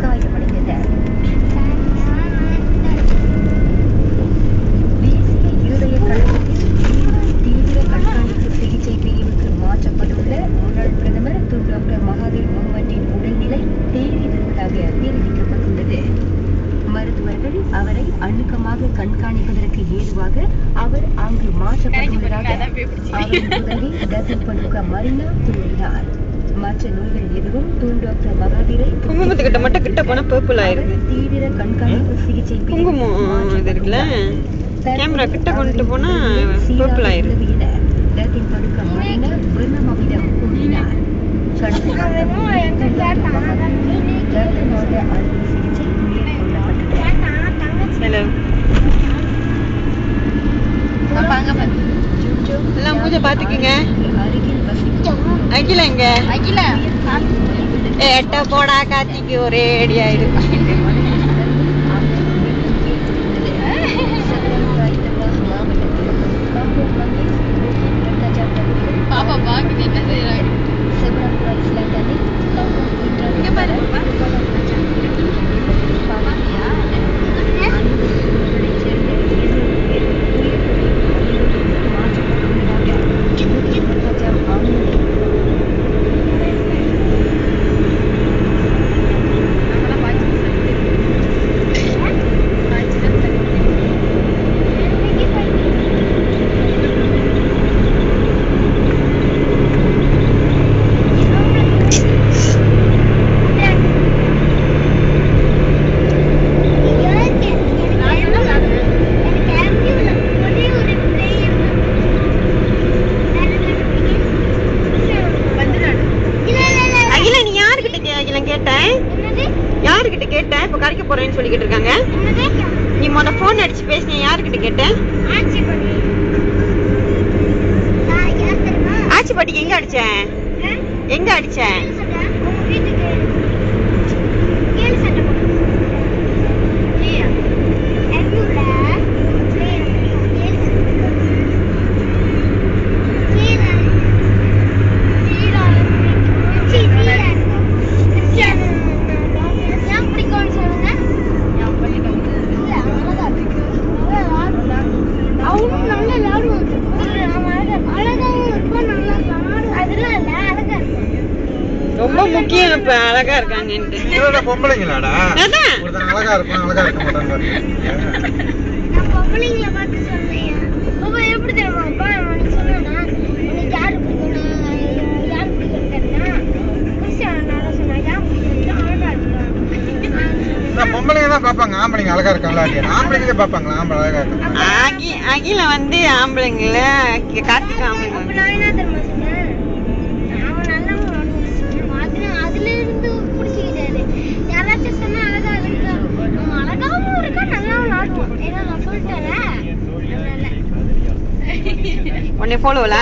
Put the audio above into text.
காயமடைந்தனர். தேசிய இருதய கழகத்தில் தீவிர கண்காணிப்பு சிகிச்சை பிரிவுக்கு மாற்றப்பட்டுள்ள முன்னாள் பிரதமர் டாக்டர் மகாதீர் முகமதின் உடல்நிலை தேறி வருவதாக தெரிவிக்கப்பட்டுள்ளது. மருத்துவர்கள் அவரை அணுக்கமாக கண்காணிப்பதற்கு ஏதுவாக அவர் அங்கு மாற்றப்பட்டுள்ளதாக அவரின் உதவி டசின் படுக்க மரினா கூறினார். மற்ற நோய்கள் எதுவும் டாக்டர் மகாதீரை குங்குமத்துக்கிட்ட மட்டும் கிட்ட போனா பர்பிள் ஆயிருது. தீவிர கண்காணிப்பு சிகிச்சை குங்குமம் இது இருக்குல்ல, கேமரா கிட்ட கொண்டு போனா பர்பிள் ஆயிருது. டசின் படுக்க மரினா பர்னமாவிடம் கூறினார். கடந்த அறுவை சிகிச்சை மேற்கொள்ளப்பட்டது. ஹலோ, எல்லாம் பூஜை பாத்துக்குங்க. அகில எங்க? எட்ட போடா காத்திக்கு ஒரே அடி ஆயிடும். பாப்பா பாக்குது என்ன செய்யறாங்க. யாருக்கிட்ட கேட்டேன்? இப்ப கரைக்க போறேன்னு சொல்லிக்கிட்டு இருக்காங்க. நீ முத போன் அடிச்சு பேசின, யாருக்கிட்ட கேட்டேன்? ஆச்சி பாட்டிக்கு எங்க அடிச்சேன்? எங்க அடிச்சேன்? ரொம்ப முக்கியம். இப்ப அழகா இருக்காங்க. பொம்பளைங்களாடா அழகா இருப்பான், அழகா இருக்க மாட்டாங்க. எப்படி தெரியுமா சொன்னா யாரு பொம்பளைங்க தான் பாப்பாங்க, ஆம்பளைங்க அழகா இருக்காங்களா? ஆம்பளைங்க பாப்பாங்களா ஆம்பளை அழகா இருக்காங்க? அகில வந்து ஆம்பளைங்கள கார்த்திக் ஆம்பளைங்க. உன்னை ஃபாலோல